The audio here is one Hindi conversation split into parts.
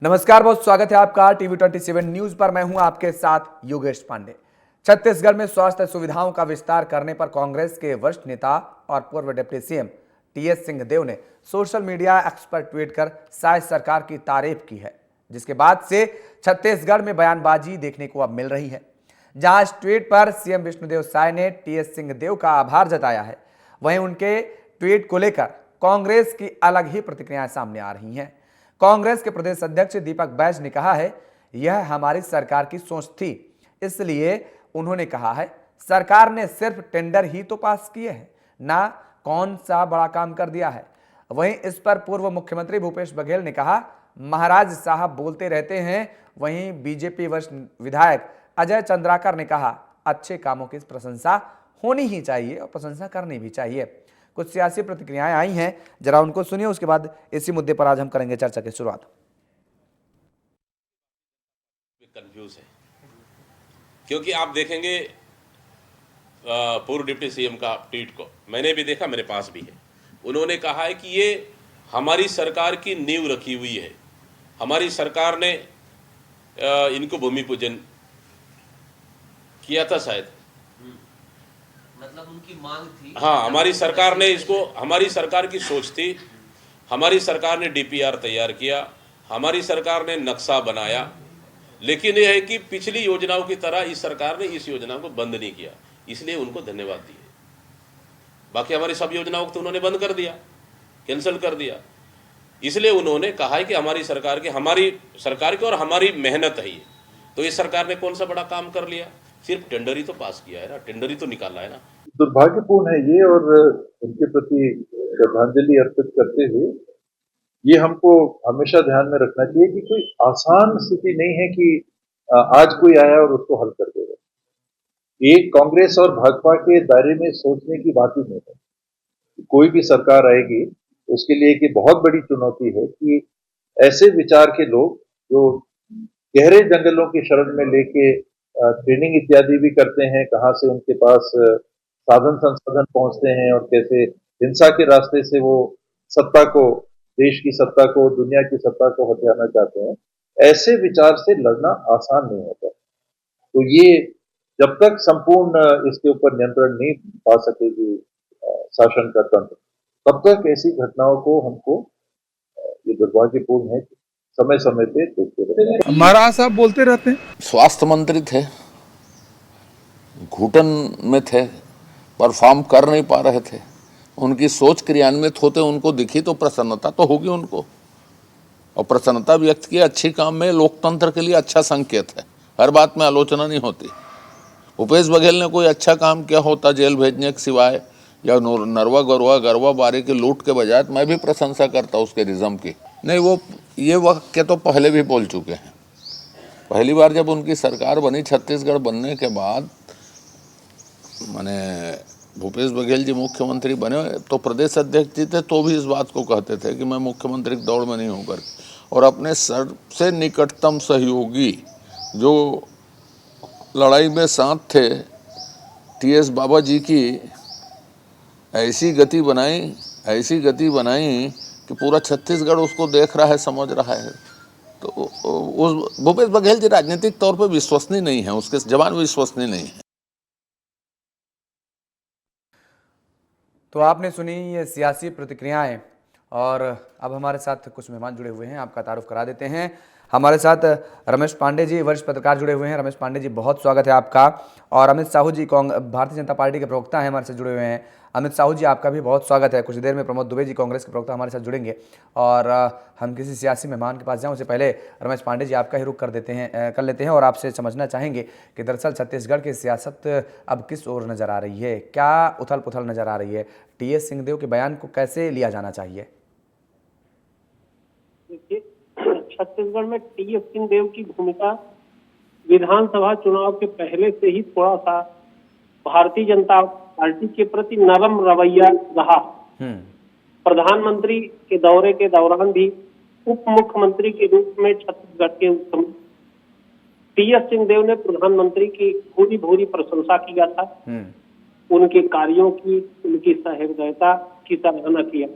नमस्कार, बहुत स्वागत है आपका टीवी27 न्यूज पर। मैं हूं आपके साथ योगेश पांडे। छत्तीसगढ़ में स्वास्थ्य सुविधाओं का विस्तार करने पर कांग्रेस के वरिष्ठ नेता और पूर्व डिप्टी सीएम टीएस सिंहदेव ने सोशल मीडिया एक्स पर ट्वीट कर शायद सरकार की तारीफ की है, जिसके बाद से छत्तीसगढ़ में बयानबाजी देखने को अब मिल रही है। जहां इस ट्वीट पर सीएम विष्णुदेव साय ने टीएस सिंहदेव का आभार जताया है, वहीं उनके ट्वीट को लेकर कांग्रेस की अलग ही प्रतिक्रियाएं सामने आ रही हैं। कांग्रेस के प्रदेश अध्यक्ष दीपक बैज ने कहा है, यह हमारी सरकार की सोच थी, इसलिए उन्होंने कहा है सरकार ने सिर्फ टेंडर ही तो पास किए हैं, ना कौन सा बड़ा काम कर दिया है। वहीं इस पर पूर्व मुख्यमंत्री भूपेश बघेल ने कहा, महाराज साहब बोलते रहते हैं। वहीं बीजेपी वरिष्ठ विधायक अजय चंद्राकर ने कहा, अच्छे कामों की प्रशंसा होनी ही चाहिए और प्रशंसा करनी भी चाहिए। कुछ सियासी प्रतिक्रियाएं आई हैं, जरा उनको सुनिए, उसके बाद इसी मुद्दे पर आज हम करेंगे चर्चा की शुरुआत। कंफ्यूज है क्योंकि आप देखेंगे पूर्व डिप्टी सीएम का ट्वीट को मैंने भी देखा, मेरे पास भी है। उन्होंने कहा है कि ये हमारी सरकार की नींव रखी हुई है, हमारी सरकार ने इनको भूमि पूजन किया था शायद, मतलब उनकी मांग थी। हाँ, हमारी सरकार ने इसको, हमारी सरकार की सोच थी, हमारी सरकार ने डीपीआर तैयार किया, हमारी सरकार ने नक्शा बनाया। लेकिन यह है कि पिछली योजनाओं की तरह इस सरकार ने इस योजना को बंद नहीं किया, इसलिए उनको धन्यवाद दिए। बाकी हमारी सब योजनाओं को तो उन्होंने बंद कर दिया, कैंसिल कर दिया। इसलिए उन्होंने कहा है कि हमारी सरकार की और हमारी मेहनत है ये। तो इस सरकार ने कौन सा बड़ा काम कर लिया? सिर्फ टेंडर ही तो पास किया है ना, टेंडर ही तो निकाला है ना। दुर्भाग्यपूर्ण है ये, और उनके प्रति श्रद्धांजलि अर्पित करते हुए ये हमको हमेशा ध्यान में रखना चाहिए कि कोई आसान स्थिति नहीं है कि आज कोई आया और उसको हल कर देगा। एक कांग्रेस और भाजपा के दायरे में सोचने की बात ही नहीं है। कोई भी सरकार आएगी उसके लिए एक बहुत बड़ी चुनौती है कि ऐसे विचार के लोग जो गहरे जंगलों की शरण में लेके ट्रेनिंग इत्यादि भी करते हैं, कहाँ से उनके पास साधन संसाधन पहुंचते हैं और कैसे हिंसा के रास्ते से वो सत्ता को, देश की सत्ता को, दुनिया की सत्ता को हथियाना चाहते हैं, ऐसे विचार से लड़ना आसान नहीं होता। तो ये जब तक संपूर्ण इसके ऊपर नियंत्रण नहीं पा सकेगी शासन का तंत्र, तब तक ऐसी घटनाओं को हमको, ये दुर्भाग्यपूर्ण है, समय समय पे देखते रहते हैं। महाराज साहब बोलते रहते हैं। स्वास्थ्य मंत्री थे, घुटन में थे, परफॉर्म कर नहीं पा रहे थे, उनकी सोच क्रियान्वित होते उनको दिखी तो प्रसन्नता तो होगी उनको, और प्रसन्नता व्यक्त की अच्छी काम में लोकतंत्र के लिए अच्छा संकेत है। हर बात में आलोचना नहीं होती। भूपेश बघेल ने कोई अच्छा काम किया होता जेल भेजने के सिवाय, या नरवा गरवा बारी की लूट के बजाय, मैं भी प्रशंसा करता उसके रिज्म की। नहीं, वो ये वाक्य तो पहले भी बोल चुके हैं। पहली बार जब उनकी सरकार बनी छत्तीसगढ़ बनने के बाद, माने भूपेश बघेल जी मुख्यमंत्री बने तो प्रदेश अध्यक्ष जी थे, तो भी इस बात को कहते थे कि मैं मुख्यमंत्री की दौड़ में नहीं हूँ करके। और अपने सबसे निकटतम सहयोगी जो लड़ाई में साथ थे टीएस बाबा जी की ऐसी गति बनाई कि पूरा छत्तीसगढ़ उसको देख रहा है, समझ रहा है। तो उस भूपेश बघेल जी राजनीतिक तौर पर विश्वसनीय नहीं है, उसके जवान विश्वसनीय नहीं है। तो आपने सुनी ये सियासी प्रतिक्रियाएं, और अब हमारे साथ कुछ मेहमान जुड़े हुए हैं, आपका तारुफ करा देते हैं। हमारे साथ रमेश पांडे जी, वरिष्ठ पत्रकार, जुड़े हुए हैं। रमेश पांडे जी, बहुत स्वागत है आपका। और अमित साहू जी, भारतीय जनता पार्टी के प्रवक्ता हैं, हमारे साथ जुड़े हुए हैं। अमित साहू जी, आपका भी बहुत स्वागत है। कुछ देर में प्रमोद दुबे जी, कांग्रेस के प्रवक्ता, हमारे साथ जुड़ेंगे। और हम किसी सियासी मेहमान के पास जाएं उससे पहले रमेश पांडे जी, आपका ही रुख कर लेते हैं और आपसे समझना चाहेंगे कि दरअसल छत्तीसगढ़ की सियासत अब किस ओर नजर आ रही है, क्या उथल पुथल नजर आ रही है, टीएस सिंहदेव के बयान को कैसे लिया जाना चाहिए? छत्तीसगढ़ में टीएस सिंहदेव की भूमिका विधानसभा चुनाव के पहले से ही थोड़ा सा भारतीय जनता पार्टी के प्रति नरम रवैया रहा। प्रधानमंत्री के दौरे के दौरान भी उप मुख्यमंत्री के रूप में छत्तीसगढ़ के टीएस सिंहदेव ने प्रधानमंत्री की भूरी प्रशंसा किया था। उनके कार्यों की, उनकी सहृदयता की सराहना किया।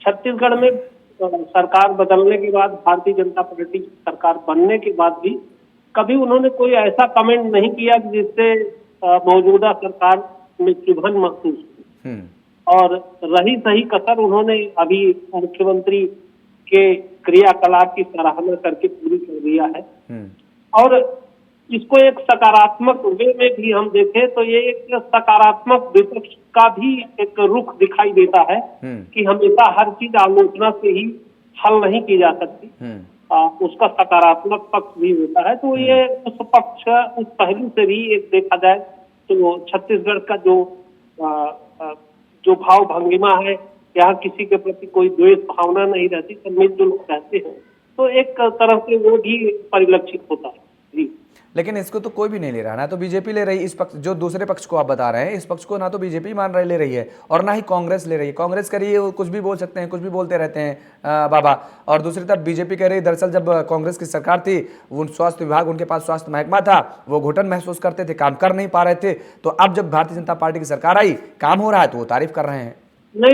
छत्तीसगढ़ में सरकार बदलने के बाद, भारतीय जनता पार्टी की सरकार बनने के बाद भी कभी उन्होंने कोई ऐसा कमेंट नहीं किया कि जिससे मौजूदा सरकार में चुभन महसूस हुई। और रही सही कसर उन्होंने अभी मुख्यमंत्री के क्रियाकलाप की सराहना करके पूरी कर दिया है। और इसको एक सकारात्मक वे में भी हम देखें तो ये एक सकारात्मक विपक्ष का भी एक रुख दिखाई देता है कि हमेशा हर चीज आलोचना से ही हल नहीं की जा सकती, उसका सकारात्मक पक्ष भी होता है। तो ये उस पक्ष, उस पहलू से भी एक देखा जाए तो छत्तीसगढ़ का जो भाव भंगिमा है, यहाँ किसी के प्रति कोई द्वेष भावना नहीं रहती, सब मिलजुल रहते हैं, तो एक तरह से वो भी परिलक्षित होता है जी। लेकिन इसको तो कोई भी नहीं ले रहा, ना तो बीजेपी ले रही, इस पक्ष जो दूसरे पक्ष को आप बता रहे हैं, इस पक्ष को ना तो बीजेपी ले रही है और ना ही कांग्रेस ले रही है। कांग्रेस कह रही है वो कुछ भी बोल सकते हैं, कुछ भी बोलते रहते हैं बाबा, और दूसरी तरफ बीजेपी कह रही है दरअसल जब कांग्रेस की सरकार थी वो स्वास्थ्य विभाग, उनके पास स्वास्थ्य महकमा था, वो घुटन महसूस करते थे, काम कर नहीं पा रहे थे, तो अब जब भारतीय जनता पार्टी की सरकार आई, काम हो रहा है तो वो तारीफ कर रहे हैं। नहीं,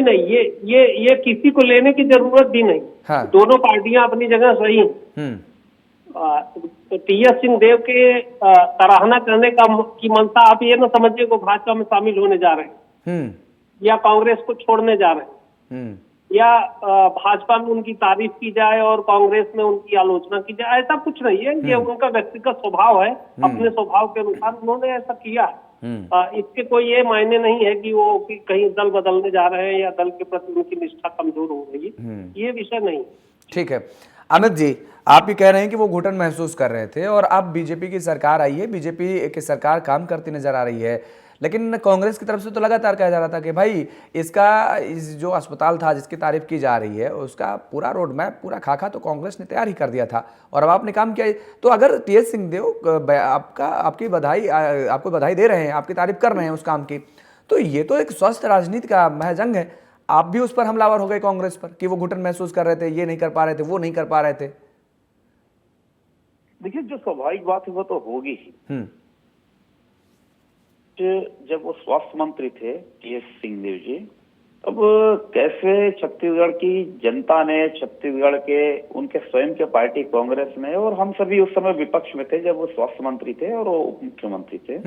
ये किसी को लेने की जरूरत भी नहीं। हाँ। दोनों पार्टियां अपनी जगह सही हैं। तो टी.एस. सिंहदेव के सराहना करने की मंशा आप ये ना समझिए को भाजपा में शामिल होने जा रहे हैं या कांग्रेस को छोड़ने जा रहे हैं या भाजपा में उनकी तारीफ की जाए और कांग्रेस में उनकी आलोचना की जाए, ऐसा कुछ नहीं है। ये उनका व्यक्तिगत स्वभाव है, अपने स्वभाव के अनुसार उन्होंने ऐसा किया है। इसके कोई ये मायने नहीं है कि वो कहीं दल बदलने जा रहे हैं या दल के प्रति उनकी निष्ठा कमजोर हो रही है, ये विषय नहीं। ठीक है अमित जी, आप ही कह रहे हैं कि वो घुटन महसूस कर रहे थे और अब बीजेपी की सरकार आई है, बीजेपी की सरकार काम करती नजर आ रही है, लेकिन कांग्रेस की तरफ से तो लगातार कहा जा रहा था कि भाई इस जो अस्पताल था जिसकी तारीफ की जा रही है उसका पूरा रोड मैप, पूरा खाका तो कांग्रेस ने तैयार ही कर दिया था और अब आपने काम किया। तो अगर टी.एस. सिंहदेव आपको बधाई दे रहे हैं, आपकी तारीफ कर रहे हैं उस काम की, तो ये तो एक स्वस्थ राजनीति का महजंग है। आप भी उस पर हमलावर हो गए कांग्रेस पर कि वो घुटन महसूस कर रहे थे, ये नहीं कर पा रहे थे, वो नहीं कर पा रहे थे। देखिए, जो स्वाभाविक बात है वो तो होगी ही। जब वो स्वास्थ्य मंत्री थे टी.एस. सिंहदेव जी, अब कैसे छत्तीसगढ़ की जनता ने, छत्तीसगढ़ के उनके स्वयं के पार्टी कांग्रेस ने, और हम सभी उस समय विपक्ष में थे जब वो स्वास्थ्य मंत्री थे और वो उप मुख्यमंत्री थे,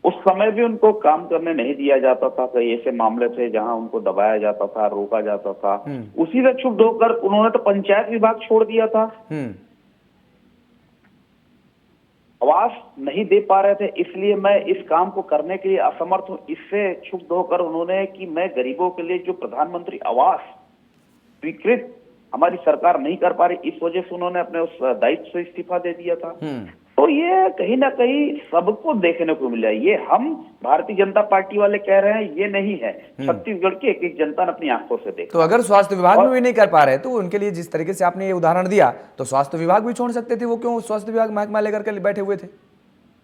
उस समय भी उनको काम करने नहीं दिया जाता था। कई ऐसे मामले थे जहां उनको दबाया जाता था, रोका जाता था, उसी से क्षुब्ध होकर उन्होंने तो पंचायत विभाग छोड़ दिया था। आवास नहीं दे पा रहे थे, इसलिए मैं इस काम को करने के लिए असमर्थ हूं, इससे क्षुब्ध होकर उन्होंने कि मैं गरीबों के लिए जो प्रधानमंत्री आवास स्वीकृत हमारी सरकार नहीं कर पा रही, इस वजह से उन्होंने अपने उस दायित्व से इस्तीफा दे दिया था। तो ये कहीं ना कहीं सबको देखने को मिला। ये हम भारतीय जनता पार्टी वाले कह रहे हैं, ये नहीं है, छत्तीसगढ़ की एक जनता ने अपनी आंखों से देखा। तो अगर स्वास्थ्य विभाग में भी नहीं कर पा रहे तो उनके लिए जिस तरीके से आपने ये उदाहरण दिया, तो स्वास्थ्य विभाग भी छोड़ सकते थे। वो क्यों स्वास्थ्य विभाग महकमा लेकर के बैठे हुए थे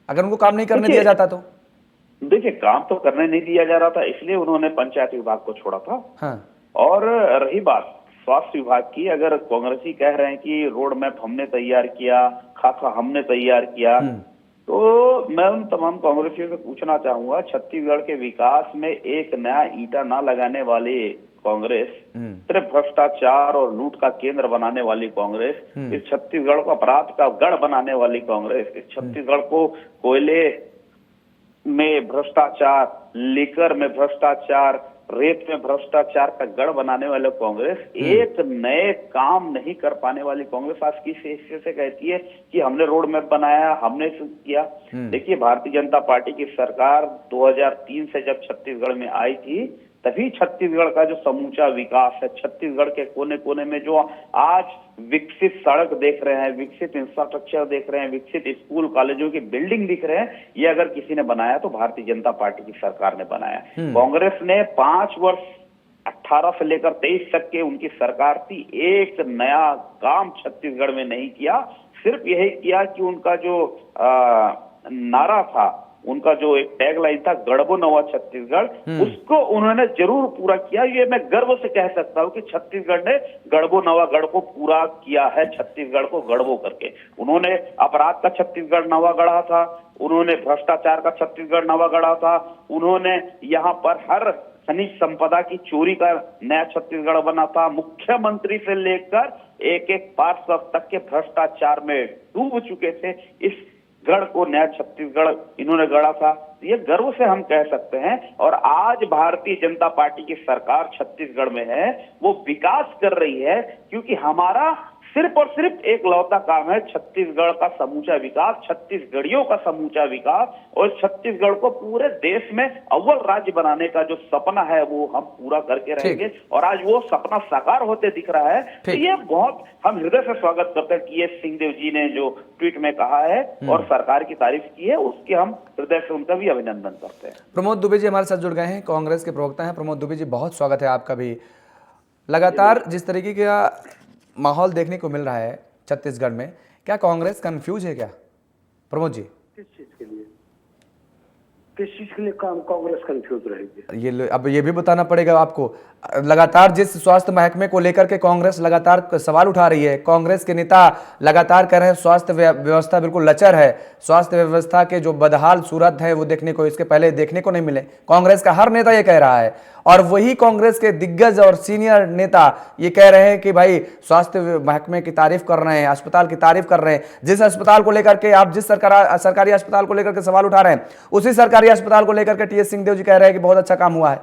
अगर उनको काम नहीं करने दिया जाता तो? देखिए, काम तो करने नहीं दिया जा रहा था, इसलिए उन्होंने पंचायत विभाग को छोड़ा था। हाँ। और रही बात स्वास्थ्य विभाग की, अगर कांग्रेसी कह रहे हैं कि रोड मैप हमने तैयार किया, खाका हमने तैयार किया, तो मैं उन तमाम कांग्रेसियों से पूछना चाहूंगा, छत्तीसगढ़ के विकास में एक नया ईंटा ना लगाने वाली कांग्रेस, सिर्फ भ्रष्टाचार और लूट का केंद्र बनाने वाली कांग्रेस, इस छत्तीसगढ़ को अपराध का गढ़ बनाने वाली कांग्रेस, इस छत्तीसगढ़ को कोयले में भ्रष्टाचार, लिकर में भ्रष्टाचार, रेत में भ्रष्टाचार का गढ़ बनाने वाले कांग्रेस, एक नए काम नहीं कर पाने वाली कांग्रेस आज किस हिस्से से कहती है कि हमने रोड मैप बनाया, हमने किया। देखिए, भारतीय जनता पार्टी की सरकार 2003 से जब छत्तीसगढ़ में आई थी, तभी छत्तीसगढ़ का जो समूचा विकास है, छत्तीसगढ़ के कोने कोने में जो आज विकसित सड़क देख रहे हैं, विकसित इंफ्रास्ट्रक्चर देख रहे हैं, विकसित स्कूल कॉलेजों की बिल्डिंग दिख रहे हैं, ये अगर किसी ने बनाया तो भारतीय जनता पार्टी की सरकार ने बनाया। कांग्रेस ने 5 वर्ष 18 से लेकर 23 तक के उनकी सरकार थी, एक नया काम छत्तीसगढ़ में नहीं किया। सिर्फ यही किया कि उनका जो नारा था, उनका जो एक टैगलाइन था, गढ़बो नवा छत्तीसगढ़, उसको उन्होंने जरूर पूरा किया। ये मैं गर्व से कह सकता हूं कि छत्तीसगढ़ ने गढ़बो नवा गढ़ को पूरा किया है। छत्तीसगढ़ को गढ़बो करके उन्होंने अपराध का छत्तीसगढ़ नवा गढ़ा था, उन्होंने भ्रष्टाचार का छत्तीसगढ़ नवा गढ़ा था, उन्होंने यहाँ पर हर खनिज संपदा की चोरी का नया छत्तीसगढ़ बना था। मुख्यमंत्री से लेकर एक एक पार्षद तक के भ्रष्टाचार में डूब चुके थे। इस गढ़ को नया छत्तीसगढ़ इन्होंने गढ़ा था, ये गर्व से हम कह सकते हैं। और आज भारतीय जनता पार्टी की सरकार छत्तीसगढ़ में है, वो विकास कर रही है, क्योंकि हमारा सिर्फ और सिर्फ एक लौता काम है छत्तीसगढ़ का समूचा विकास, छत्तीसगढ़ियों का समूचा विकास, और छत्तीसगढ़ को पूरे देश में अव्वल राज्य बनाने का जो सपना है वो हम पूरा करके रहेंगे। और आज वो सपना साकार होते दिख रहा है। तो ये बहुत हम हृदय से स्वागत करते हैं टीएस सिंहदेव जी ने जो ट्वीट में कहा है और सरकार की तारीफ की है, उसके हम हृदय से उनका भी अभिनंदन करते हैं। प्रमोद दुबे जी हमारे साथ जुड़ गए हैं, कांग्रेस के प्रवक्ता हैं। प्रमोद दुबे जी, बहुत स्वागत है आपका भी। लगातार जिस तरीके का माहौल देखने को मिल रहा है छत्तीसगढ़ में, क्या कांग्रेस कंफ्यूज है क्या? प्रमोद जी, किस चीज के लिए काम कांग्रेस कंफ्यूज रहेगी? अब ये भी बताना पड़ेगा आपको। लगातार जिस स्वास्थ्य महकमे को लेकर के कांग्रेस लगातार सवाल उठा रही है, कांग्रेस के नेता लगातार कह रहे हैं स्वास्थ्य व्यवस्था बिल्कुल लचर है, स्वास्थ्य व्यवस्था के जो बदहाल सूरत है वो देखने को इसके पहले देखने को नहीं मिले। कांग्रेस का हर नेता ये कह रहा है, और वही कांग्रेस के दिग्गज और सीनियर नेता ये कह रहे हैं कि भाई स्वास्थ्य महकमे की तारीफ कर रहे हैं, अस्पताल की तारीफ कर रहे हैं। जिस अस्पताल को लेकर के आप जिस सरकारी अस्पताल को लेकर के सवाल उठा रहे हैं, उसी सरकारी अस्पताल को लेकर के टीएस सिंहदेव जी कह रहे हैं कि बहुत अच्छा काम हुआ है।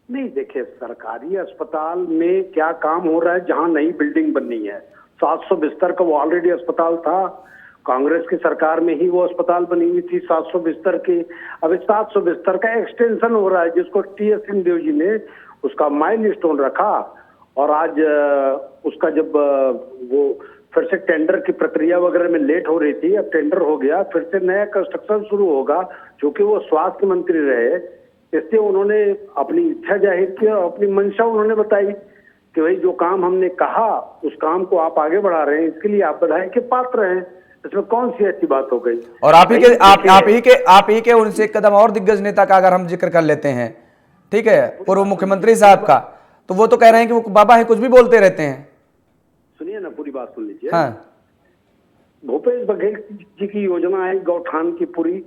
नहीं, देखिए, सरकारी अस्पताल में क्या काम हो रहा है जहां नई बिल्डिंग बननी है। 700 बिस्तर का वो ऑलरेडी अस्पताल था, कांग्रेस की सरकार में ही वो अस्पताल बनी हुई थी 700 बिस्तर की। अब इस 700 बिस्तर का एक्सटेंशन हो रहा है, जिसको टीएस सिंहदेव जी ने उसका माइलस्टोन रखा। और आज उसका जब वो फिर से टेंडर की प्रक्रिया वगैरह में लेट हो रही थी, अब टेंडर हो गया, फिर से नया कंस्ट्रक्शन शुरू होगा। क्योंकि वो स्वास्थ्य मंत्री रहे, इसलिए उन्होंने अपनी इच्छा जाहिर की और अपनी मंशा उन्होंने बताई कि भाई जो काम हमने कहा उस काम को आप आगे बढ़ा रहे हैं, इसके लिए आप बधाई के पात्र हैं। इसमें कौन सी ऐसी बात हो गई? और आप ही के उनसे एक कदम और दिग्गज नेता का अगर हम जिक्र कर लेते हैं, ठीक है, पूर्व मुख्यमंत्री साहब का, तो वो तो कह रहे हैं कि वो बाबा है, कुछ भी बोलते रहते हैं। सुनिए ना, पूरी बात सुन लीजिए। हाँ। भूपेश बघेल जी की योजना है गौठान की पूरी,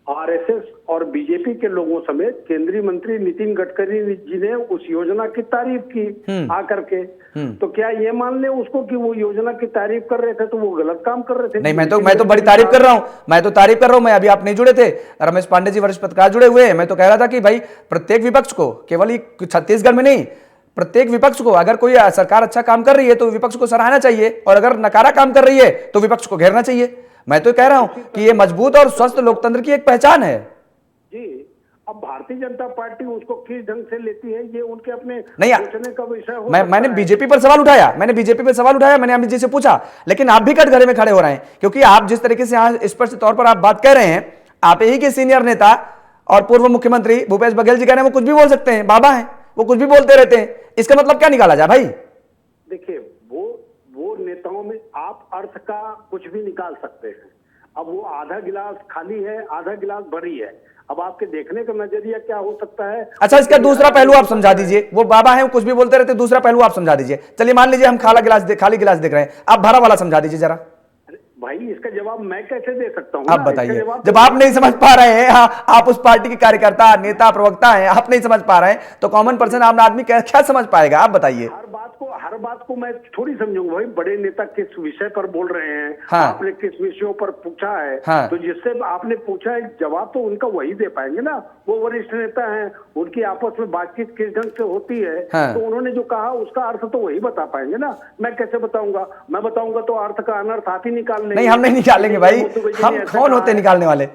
आरएसएस और बीजेपी के लोगों समेत केंद्रीय मंत्री नितिन गडकरी जी ने उस योजना की तारीफ की आकर के। तो क्या ये मान ले उसको कि वो योजना की तारीफ कर रहे थे तो वो गलत काम कर रहे थे? नहीं, मैं तो बड़ी तारीफ कर रहा हूं। मैं अभी आप नहीं जुड़े थे, रमेश पांडे जी वरिष्ठ पत्रकार जुड़े हुए हैं। मैं तो कह रहा था कि भाई प्रत्येक विपक्ष को, केवल छत्तीसगढ़ में नहीं, प्रत्येक विपक्ष को, अगर कोई सरकार अच्छा काम कर रही है तो विपक्ष को सराहना चाहिए, और अगर नकारा काम कर रही है तो विपक्ष को घेरना चाहिए। मैं तो कह रहा हूं कि ये मजबूत और स्वस्थ लोकतंत्र की एक पहचान है जी। अब भारतीय जनता पार्टी उसको किस ढंग से लेती है, ये उनके अपने नहीं, सोचने का विषय हो। मैंने बीजेपी पर सवाल उठाया, मैंने अमित जी से पूछा, लेकिन आप भी कटघरे में खड़े हो रहे हैं, क्योंकि आप जिस तरीके से यहाँ स्पष्ट तौर पर आप बात कह रहे हैं, आप ही के सीनियर नेता और पूर्व मुख्यमंत्री भूपेश बघेल जी कह रहे हैं वो कुछ भी बोल सकते हैं, बाबा हैं, वो कुछ भी बोलते रहते हैं। इसका मतलब क्या निकाला जाए भाई? देखिए, वो नेताओं में आप अर्थ का कुछ भी निकाल सकते हैं। अब वो आधा गिलास खाली है, आधा गिलास भरी है। अब आपके देखने का नजरिया क्या हो सकता है? अच्छा, इसका दूसरा पहलू आप समझा दीजिए। वो बाबा है, वो कुछ भी बोलते रहते, दूसरा पहलू आप समझा दीजिए। चलिए मान लीजिए हम खाली गिलास देख रहे हैं, आप भरा वाला समझा दीजिए जरा। भाई, इसका जवाब मैं कैसे दे सकता हूँ? आप बताइए। जब आप नहीं समझ पा रहे हैं, आप उस पार्टी के कार्यकर्ता, नेता, प्रवक्ता हैं, आप नहीं समझ पा रहे हैं, तो कॉमन पर्सन आम आदमी क्या समझ पाएगा? आप बताइए। हर बात को मैं थोड़ी समझूंगा भाई। बड़े नेता किस विषय पर बोल रहे हैं, हाँ। आपने किस विषयों पर पूछा है, हाँ। तो जिससे आपने पूछा है जवाब तो उनका वही दे पाएंगे ना। वो वरिष्ठ नेता हैं, उनकी आपस में बातचीत किस ढंग से होती है, हाँ। तो उन्होंने जो कहा उसका अर्थ तो वही बता पाएंगे ना। मैं कैसे बताऊंगा? मैं बताऊंगा तो अर्थ का अनर्थ आप ही निकाल लेंगे। नहीं, हम नहीं निकालेंगे भाई, हम कौन होते निकालने वाले?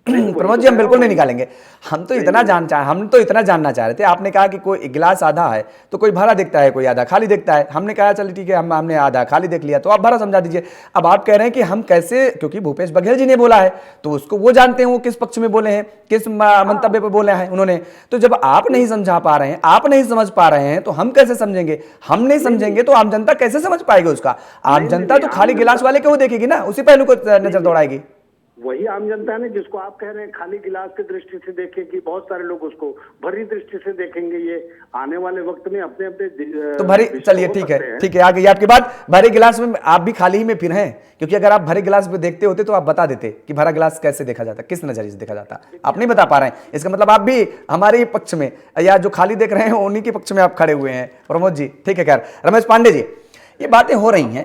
प्रमोद जी, हम बिल्कुल नहीं निकालेंगे। हम तो इतना जानना चाह रहे थे। आपने कहा कि कोई गिलास आधा है तो कोई भरा दिखता है, कोई आधा खाली दिखता है। हमने कहा चलिए ठीक है, हमने आधा खाली देख लिया, तो आप भरा समझा दीजिए। अब आप कह रहे हैं कि हम कैसे, क्योंकि भूपेश बघेल जी ने बोला है तो उसको वो जानते हैं वो किस पक्ष में बोले हैं, किस मंतव्य पर बोले हैं उन्होंने। तो जब आप नहीं समझा पा रहे हैं, आप नहीं समझ पा रहे हैं, तो हम कैसे समझेंगे? हम नहीं समझेंगे तो आम जनता कैसे समझ पाएगी उसका? आम जनता तो खाली गिलास वाले को देखेगी ना, उसी पहलू को नजर दौड़ाएगी। वही आम जनता ने, जिसको आप कह रहे हैं खाली गिलास की दृष्टि से देखें कि बहुत सारे लोग उसको भरी दृष्टि से देखेंगे। ये आने वाले वक्त में अपने अपने तो भरी, चलिए ठीक है आ गई आपकी बात। भरे गिलास में आप भी खाली ही में फिर हैं, क्योंकि अगर आप भरे गिलास में देखते होते तो आप बता देते कि भरा गिलास कैसे देखा जाता, किस नजरिए से देखा जाता। आप नहीं बता पा रहे हैं, इसका मतलब आप भी हमारे ही पक्ष में, या जो खाली देख रहे हैं उन्हीं के पक्ष में आप खड़े हुए हैं। प्रमोद जी ठीक है। खैर रमेश पांडे जी, ये बातें हो रही हैं,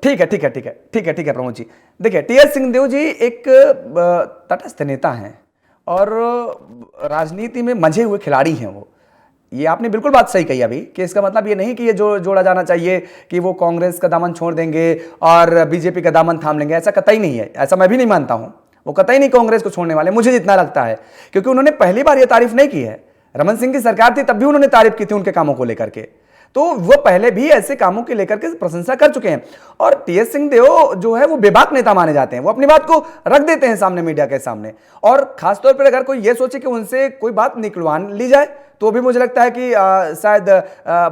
ठीक है प्रमोद जी। देखिए टीएस सिंहदेव जी एक तटस्थ नेता हैं और राजनीति में मंझे हुए खिलाड़ी हैं वो। ये आपने बिल्कुल बात सही कही अभी कि इसका मतलब ये नहीं कि ये जोड़ा जाना चाहिए कि वो कांग्रेस का दामन छोड़ देंगे और बीजेपी का दामन थाम लेंगे, ऐसा कतई नहीं है। ऐसा मैं भी नहीं मानता हूं, वो कतई नहीं कांग्रेस को छोड़ने वाले, मुझे जितना लगता है, क्योंकि उन्होंने पहली बार ये तारीफ नहीं की है। रमन सिंह की सरकार थी तब भी उन्होंने तारीफ की थी उनके कामों को लेकर के, तो वो पहले भी ऐसे कामों के लेकर के प्रशंसा कर चुके हैं। और टीएस सिंहदेव जो है वो बेबाक नेता माने जाते हैं, वो अपनी बात को रख देते हैं सामने, मीडिया के सामने। और खासतौर पर अगर कोई ये सोचे कि उनसे कोई बात निकलवा ली जाए तो भी मुझे लगता है कि शायद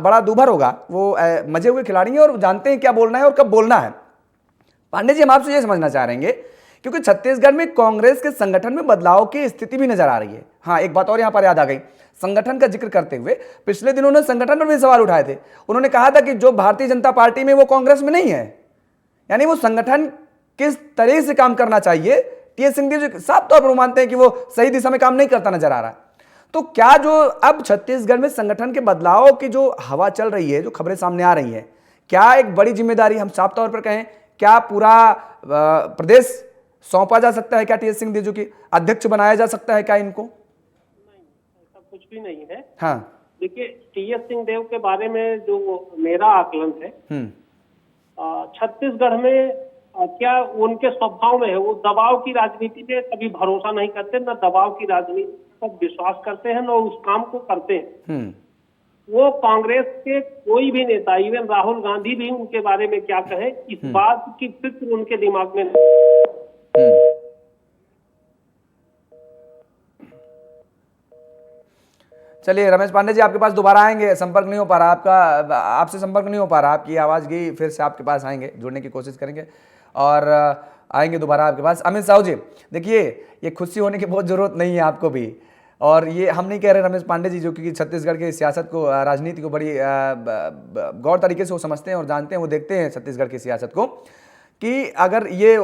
बड़ा दूभर होगा। वो मजे हुए खिलाड़ी हैं और जानते हैं क्या बोलना है और कब बोलना है। पांडे जी, हम आपसे ये समझना चाह रहे हैं क्योंकि छत्तीसगढ़ में कांग्रेस के संगठन में बदलाव की स्थिति भी नजर आ रही है। हाँ, एक बात और यहां पर याद आ गई, संगठन का जिक्र करते हुए पिछले दिनों उन्होंने संगठन पर भी सवाल उठाए थे। उन्होंने कहा था कि जो भारतीय जनता पार्टी में वो कांग्रेस में नहीं है, यानी वो संगठन किस तरह से काम करना चाहिए, टीएस सिंहदेव जी साफ तौर पर मानते हैं कि वो सही दिशा में काम नहीं करता नजर आ रहा है। तो क्या जो अब छत्तीसगढ़ में संगठन के बदलाव की जो हवा चल रही है, जो खबरें सामने आ रही हैं, क्या एक बड़ी जिम्मेदारी, हम साफ तौर पर कहें, क्या पूरा प्रदेश सौंपा जा सकता है? क्या टीएस सिंहदेव जी की अध्यक्ष बनाया जा सकता है क्या इनको? ऐसा कुछ भी नहीं है। हाँ, देखिए टीएस सिंहदेव के बारे में जो मेरा आकलन है, छत्तीसगढ़ में क्या उनके स्वभाव में है, वो दबाव की राजनीति पे कभी भरोसा नहीं करते, न दबाव की राजनीति पर विश्वास करते हैं, न उस काम को करते हैं। वो कांग्रेस के कोई भी नेता, इवन राहुल गांधी भी उनके बारे में क्या कहे, इस बात की फिक्र उनके दिमाग में नहीं। चलिए रमेश पांडे जी, आपके पास दोबारा आएंगे, संपर्क नहीं हो पा रहा आपका, आपसे संपर्क नहीं हो पा रहा, आपकी आवाज़ गई, फिर से आपके पास आएंगे, जुड़ने की कोशिश करेंगे और आएंगे दोबारा आपके पास। अमित साहू जी, देखिए ये खुशी होने की बहुत ज़रूरत नहीं है आपको भी, और ये हम नहीं कह रहे रमेश पांडे जी, जो कि छत्तीसगढ़ की सियासत को, राजनीति को बड़ी गौर तरीके से वो समझते हैं और जानते हैं, वो देखते हैं छत्तीसगढ़ की सियासत को, कि अगर ये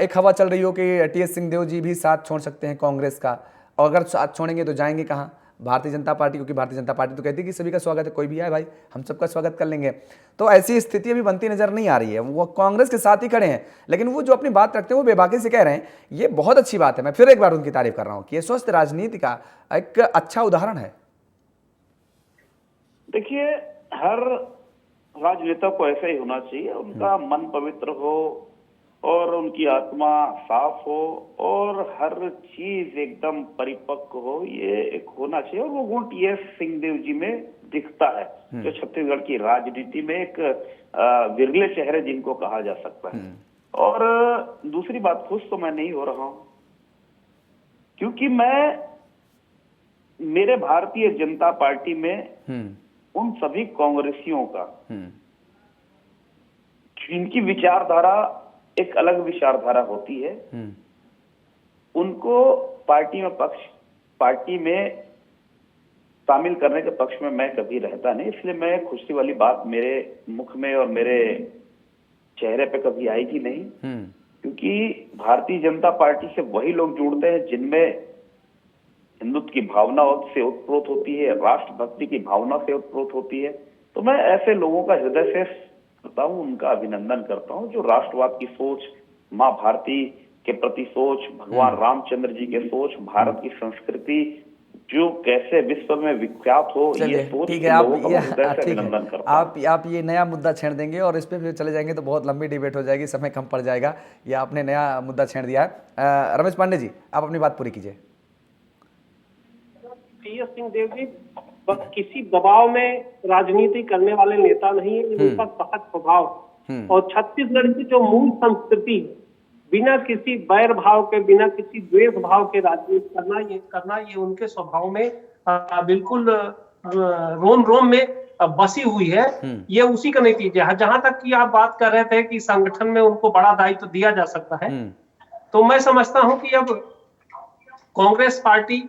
एक हवा चल रही हो कि टीएस सिंहदेव जी भी साथ छोड़ सकते हैं कांग्रेस का, और अगर साथ छोड़ेंगे तो जाएंगे कहाँ? भारतीय जनता पार्टी, क्योंकि भारतीय जनता पार्टी तो कहती है कि सभी का स्वागत है, कोई भी आए भाई हम सबका स्वागत कर लेंगे। तो ऐसी स्थिति अभी बनती नजर नहीं आ रही है। वो कांग्रेस के साथ ही खड़े हैं, लेकिन वो जो अपनी बात रखते हैं वो बेबाकी से कह रहे हैं। ये बहुत अच्छी बात है, मैं फिर एक बार उनकी तारीफ कर रहा हूँ कि ये स्वस्थ राजनीति का एक अच्छा उदाहरण है। देखिए, हर राजनेता को ऐसा ही होना चाहिए, उनका मन पवित्र हो और उनकी आत्मा साफ हो और हर चीज एकदम परिपक्व हो, ये एक होना चाहिए। और वो गुण टीएस सिंहदेव जी में दिखता है, जो छत्तीसगढ़ की राजनीति में एक विरले चेहरे जिनको कहा जा सकता है। और दूसरी बात, खुश तो मैं नहीं हो रहा हूं, क्योंकि मैं मेरे भारतीय जनता पार्टी में उन सभी कांग्रेसियों का, जिनकी विचारधारा एक अलग विचारधारा होती है, उनको पार्टी में शामिल करने के पक्ष में मैं कभी रहता नहीं। इसलिए मैं खुशी वाली बात मेरे मुख में और मेरे चेहरे पे कभी आएगी नहीं, क्योंकि भारतीय जनता पार्टी से वही लोग जुड़ते हैं जिनमें हिंदुत्व की भावना से उत्प्रोत होती है, राष्ट्रभक्ति की भावना से उत्प्रोत होती है। तो मैं ऐसे लोगों का हृदय से करता हूं, उनका अभिनंदन करता हूं, जो राष्ट्रवाद की सोच, माँ भारती के प्रति सोच, भगवान रामचंद्र जी के सोच, भारत की संस्कृति जो कैसे विश्व में विख्यात हो, ये सोच ठीक है। आप ये नया मुद्दा छेड़ देंगे और इस पे फिर चले जाएंगे तो बहुत लंबी डिबेट हो जाएगी, समय कम पड़ जाएगा। ये आपने नया मुद्दा छेड़ दिया है। रमेश पांडे जी, आप अपनी बात पूरी कीजिए। टीएस सिंहदेव जी किसी दबाव में राजनीति करने वाले नेता नहीं है, उनका सहज स्वभाव और छत्तीसगढ़ की जो मूल संस्कृति, बिना किसी बैर भाव के, बिना किसी द्वेष भाव के राजनीति करना ये उनके स्वभाव में बिल्कुल रोम रोम में बसी हुई है। ये उसी का नतीजा है। जहां तक कि आप बात कर रहे थे कि संगठन में उनको बड़ा दायित्व दिया जा सकता है, तो मैं समझता हूं कि अब कांग्रेस पार्टी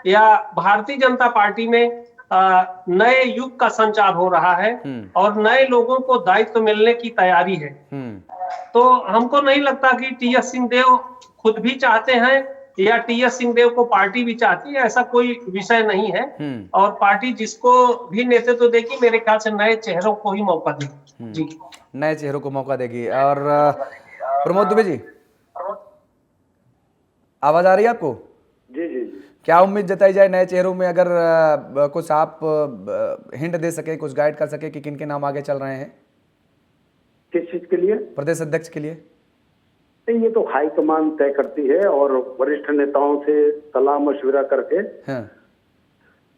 या भारतीय जनता पार्टी में नए युग का संचार हो रहा है और नए लोगों को दायित्व मिलने की तैयारी है। तो हमको नहीं लगता कि टीएस सिंहदेव खुद भी चाहते हैं या टीएस सिंहदेव को पार्टी भी चाहती है, ऐसा कोई विषय नहीं है। और पार्टी जिसको भी नेतृत्व देगी मेरे ख्याल से नए चेहरों को ही मौका देगी। जी, नए चेहरों को मौका देगी। और प्रमोद दुबे जी, आवाज आ रही है आपको? जी जी। क्या उम्मीद जताई जाए नए चेहरों में? अगर कुछ आप हिंट दे सके, कुछ गाइड कर सके कि किन के नाम आगे चल रहे हैं किस चीज के लिए? प्रदेश अध्यक्ष के लिए। नहीं, ये तो हाईकमान तय करती है और वरिष्ठ नेताओं से सलाह मशविरा करके हाँ।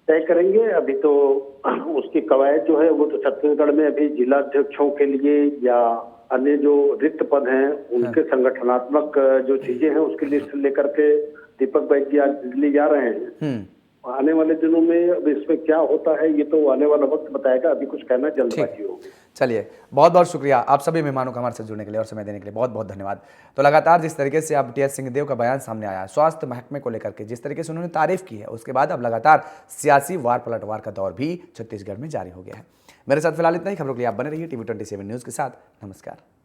तय करेंगे। अभी तो उसकी कवायद जो है वो तो छत्तीसगढ़ में अभी जिलाध्यक्षों के लिए या अन्य जो रिक्त पद हैं उनके संगठनात्मक जो चीजें हैं उसकी लिस्ट लेकर के दीपक भाई जी आज दिल्ली जा रहे हैं। आने वाले दिनों में अब इसमें क्या होता है ये तो आने वाला वक्त बताएगा, अभी कुछ कहना जल्दबाजी होगी। चलिए, बहुत बहुत शुक्रिया आप सभी मेहमानों का हमारे साथ जुड़ने के लिए और समय देने के लिए बहुत बहुत धन्यवाद। तो लगातार जिस तरीके से अब टीएस सिंहदेव का बयान सामने आया, स्वास्थ्य महकमे को लेकर के जिस तरीके से उन्होंने तारीफ की है, उसके बाद अब लगातार सियासी वार पलटवार का दौर भी छत्तीसगढ़ में जारी हो गया है। मेरे साथ फिलहाल इतना ही। खबरों के लिए आप बने रहिए टीवी 27 न्यूज़ के साथ। नमस्कार।